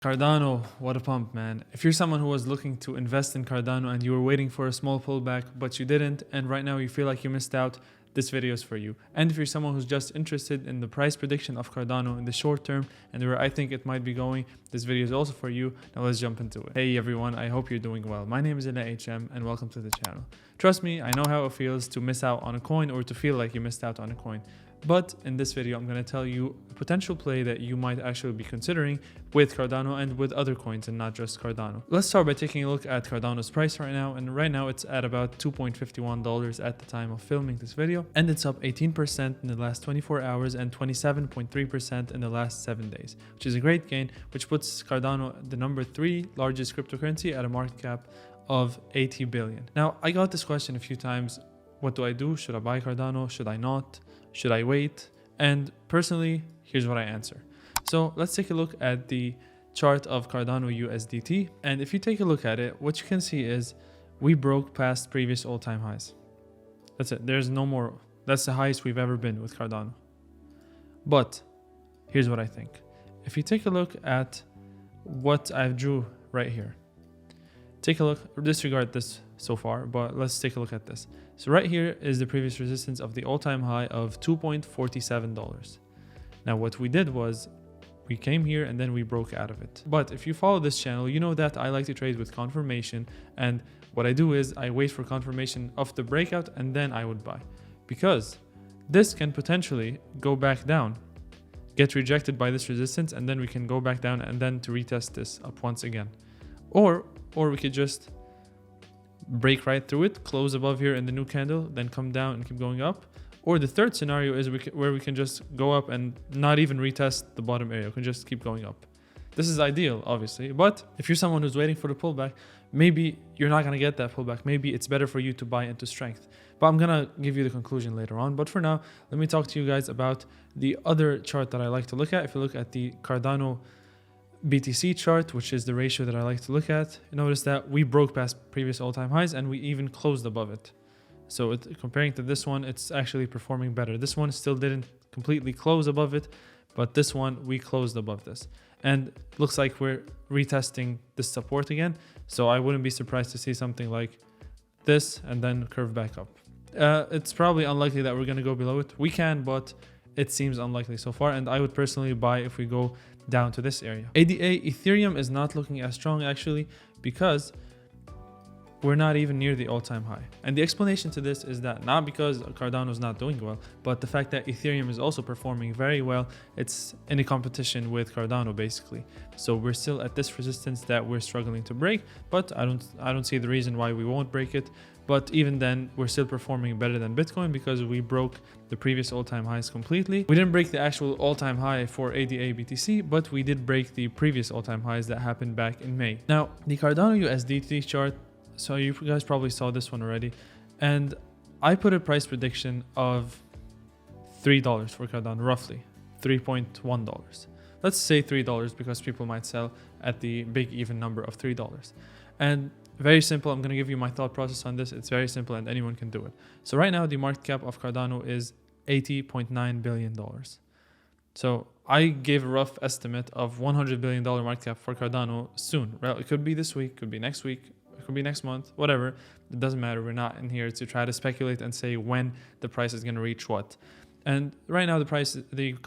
Cardano, what a pump, man. If you're someone who was looking to invest in Cardano and you were waiting for a small pullback, but you didn't, and right now you feel like you missed out, this video is for you. And if you're someone who's just interested in the price prediction of Cardano in the short term and where I think it might be going, this video is also for you. Now let's jump into it. Hey everyone, I hope you're doing well. My name is HM and welcome to the channel. Trust me, I know how it feels to miss out on a coin or to feel like you missed out on a coin. But in this video, I'm going to tell you a potential play that you might actually be considering with Cardano and with other coins and not just Cardano. Let's start by taking a look at Cardano's price right now. And right now it's at about $2.51 at the time of filming this video. And it's up 18% in the last 24 hours and 27.3% in the last 7 days, which is a great gain, which puts Cardano the number 3 largest cryptocurrency at a market cap of 80 billion. Now, I got this question a few times. What do I do? Should I buy Cardano? Should I not? Should I wait? And personally, here's what I answer. So let's take a look at the chart of Cardano USDT. And if you take a look at it, what you can see is we broke past previous all-time highs. That's it. There's no more. That's the highest we've ever been with Cardano. But here's what I think. If you take a look at what I've drew right here, take a look, disregard this so far, but let's take a look at this. So right here is the previous resistance of the all-time high of $2.47. Now what we did was we came here and then we broke out of it. But if you follow this channel, you know that I like to trade with confirmation, and what I do is I wait for confirmation of the breakout and then I would buy, because this can potentially go back down, get rejected by this resistance, and then we can go back down and then to retest this up once again. Or we could just break right through it, close above here in the new candle, then come down and keep going up. Or the third scenario is where we can just go up and not even retest the bottom area. We can just keep going up. This is ideal, obviously. But if you're someone who's waiting for the pullback, maybe you're not going to get that pullback. Maybe it's better for you to buy into strength. But I'm going to give you the conclusion later on. But for now, let me talk to you guys about the other chart that I like to look at. If you look at the Cardano BTC chart, which is the ratio that I like to look at, you notice that we broke past previous all-time highs and we even closed above it. So comparing to this one, it's actually performing better. This one still didn't completely close above it, but this one we closed above this, and looks like we're retesting this support again. So I wouldn't be surprised to see something like this and then curve back up. It's probably unlikely that we're going to go below it. We can, but it seems unlikely so far, and I would personally buy if we go down to this area. ADA Ethereum is not looking as strong actually, because we're not even near the all-time high. And the explanation to this is that not because Cardano is not doing well, but the fact that Ethereum is also performing very well. It's in a competition with Cardano basically. So we're still at this resistance that we're struggling to break, but I don't see the reason why we won't break it. But even then, we're still performing better than Bitcoin because we broke the previous all-time highs completely. We didn't break the actual all-time high for ADA BTC, but we did break the previous all-time highs that happened back in May. Now, the Cardano USDT chart, so you guys probably saw this one already, and I put a price prediction of $3 for Cardano, roughly $3.1. Let's say $3 because people might sell at the big even number of $3. And very simple, I'm going to give you my thought process on this. It's very simple and anyone can do it. So right now the market cap of Cardano is $80.9 billion. So I gave a rough estimate of $100 billion market cap for Cardano soon. Well, it could be this week, could be next week, it could be next month, whatever. It doesn't matter. We're not in here to try to speculate and say when the price is going to reach what. And right now the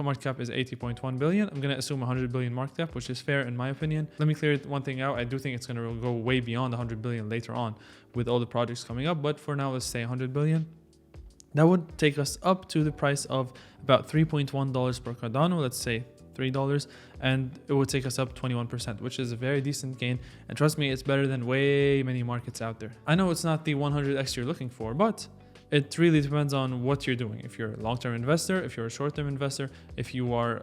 market cap is 80.1 billion. I'm going to assume 100 billion market cap, which is fair in my opinion. Let me clear one thing out. I do think it's going to go way beyond 100 billion later on with all the projects coming up. But for now, let's say 100 billion. That would take us up to the price of about $3.1 per Cardano. Let's say $3, and it would take us up 21%, which is a very decent gain. And trust me, it's better than way many markets out there. I know it's not the 100x you're looking for, but it really depends on what you're doing. If you're a long-term investor, if you're a short-term investor, if you are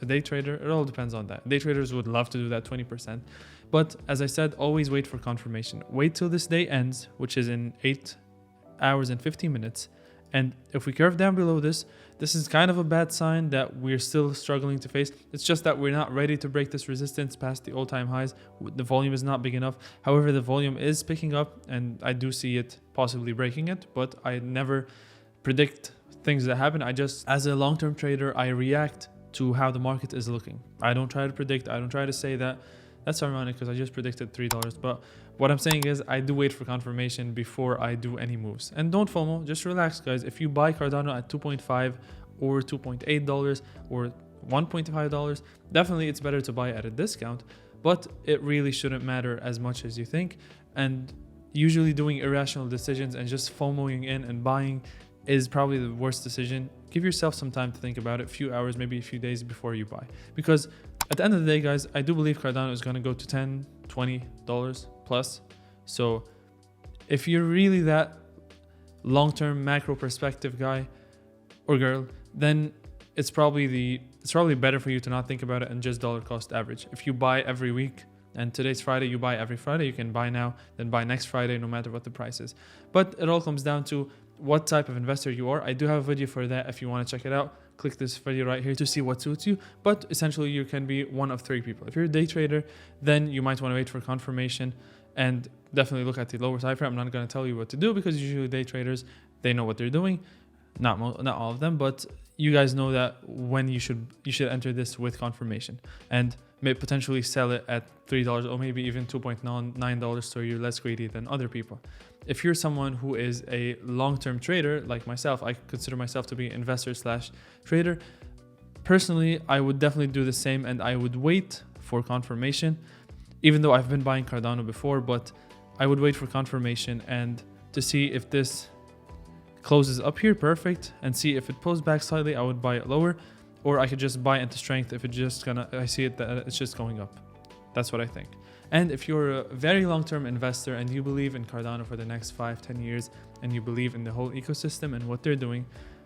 a day trader, it all depends on that. Day traders would love to do that 20%. But as I said, always wait for confirmation. Wait till this day ends, which is in 8 hours and 15 minutes. And if we curve down below this, this is kind of a bad sign that we're still struggling to face. It's just that we're not ready to break this resistance past the all-time highs. The volume is not big enough. However, the volume is picking up and I do see it possibly breaking it, but I never predict things that happen. I just, as a long-term trader, I react to how the market is looking. I don't try to predict. I don't try to say that That's ironic because I just predicted $3. But what I'm saying is I do wait for confirmation before I do any moves. And don't FOMO, just relax, guys. If you buy Cardano at 2.5 or $2.8 or $1.5, definitely it's better to buy at a discount, but it really shouldn't matter as much as you think. And usually doing irrational decisions and just FOMOing in and buying is probably the worst decision. Give yourself some time to think about it, a few hours, maybe a few days before you buy. Because at the end of the day, guys, I do believe Cardano is going to go to $10, $20 plus. So if you're really that long-term macro perspective guy or girl, then it's probably better for you to not think about it and just dollar cost average. If you buy every week, and today's Friday, you buy every Friday, you can buy now, then buy next Friday, no matter what the price is. But it all comes down to what type of investor you are. I do have a video for that if you want to check it out. Click this video right here to see what suits you. But essentially, you can be one of three people. If you're a day trader, then you might want to wait for confirmation and definitely look at the lower time frame. I'm not going to tell you what to do because usually day traders, they know what they're doing. Not all of them, but you guys know that when you should enter this with confirmation and may potentially sell it at $3 or maybe even $2.9 so you're less greedy than other people. If you're someone who is a long-term trader like myself, I consider myself to be an investor / trader. Personally, I would definitely do the same and I would wait for confirmation, even though I've been buying Cardano before, but I would wait for confirmation and to see if this closes up here, perfect, and see if it pulls back slightly, I would buy it lower, or I could just buy into strength if I see it that it's just going up. That's what I think. And if you're a very long-term investor and you believe in Cardano for the next 5-10 years and you believe in the whole ecosystem and what they're doing,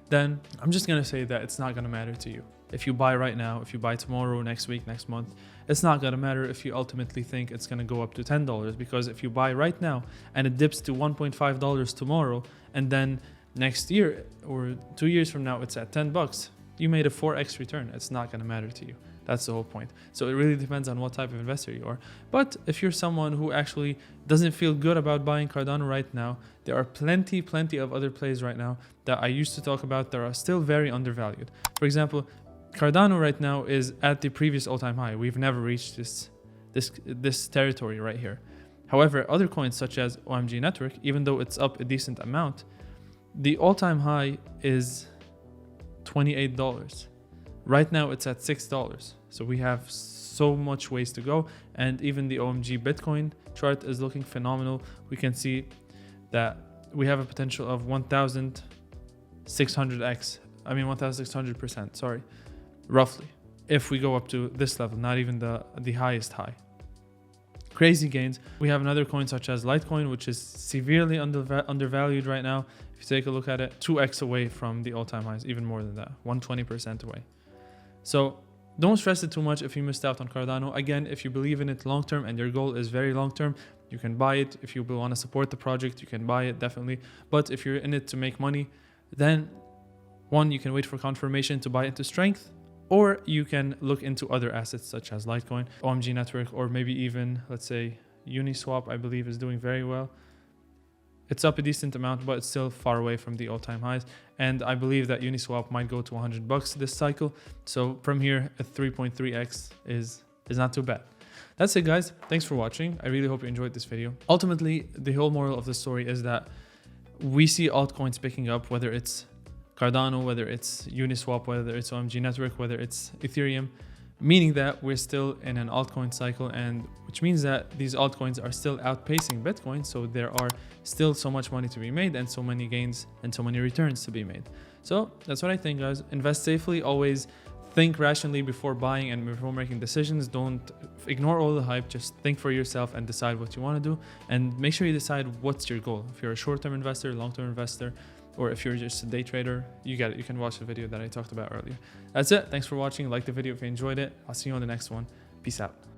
then I'm just going to say that it's not going to matter to you. If you buy right now, if you buy tomorrow, next week, next month, it's not going to matter if you ultimately think it's going to go up to $10, because if you buy right now and it dips to $1.5 tomorrow and then next year or 2 years from now it's at $10, you made a 4x return. It's not going to matter to you. That's the whole point. So it really depends on what type of investor you are. But if you're someone who actually doesn't feel good about buying Cardano right now, there are plenty of other plays right now that I used to talk about that are still very undervalued. For example, Cardano right now is at the previous all-time high. We've never reached this territory right here. However, other coins such as OMG Network, even though it's up a decent amount, the all-time high is $28. Right now it's at $6. So we have so much ways to go. And even the OMG Bitcoin chart is looking phenomenal. We can see that we have a potential of 1,600%, sorry, roughly. If we go up to this level, not even the highest high. Crazy gains. We have another coin such as Litecoin, which is severely undervalued right now. If you take a look at it, 2x away from the all-time highs, even more than that, 120% away. So don't stress it too much if you missed out on Cardano. Again, if you believe in it long-term and your goal is very long-term, you can buy it. If you want to support the project, you can buy it, definitely. But if you're in it to make money, then one, you can wait for confirmation to buy into strength, or you can look into other assets such as Litecoin, OMG Network, or maybe even, let's say, Uniswap, I believe is doing very well. It's up a decent amount, but it's still far away from the all-time highs. And I believe that Uniswap might go to $100 this cycle. So from here, a 3.3x is not too bad. That's it, guys. Thanks for watching. I really hope you enjoyed this video. Ultimately, the whole moral of the story is that we see altcoins picking up, whether it's Cardano, whether it's Uniswap, whether it's OMG Network, whether it's Ethereum, meaning that we're still in an altcoin cycle, and which means that these altcoins are still outpacing Bitcoin. So there are still so much money to be made and so many gains and so many returns to be made. So that's what I think, guys. Invest safely. Always think rationally before buying and before making decisions. Don't ignore all the hype. Just think for yourself and decide what you want to do, and make sure you decide what's your goal. If you're a short-term investor, long-term investor, or if you're just a day trader, you get it. You can watch the video that I talked about earlier. That's it. Thanks for watching. Like the video if you enjoyed it. I'll see you on the next one. Peace out.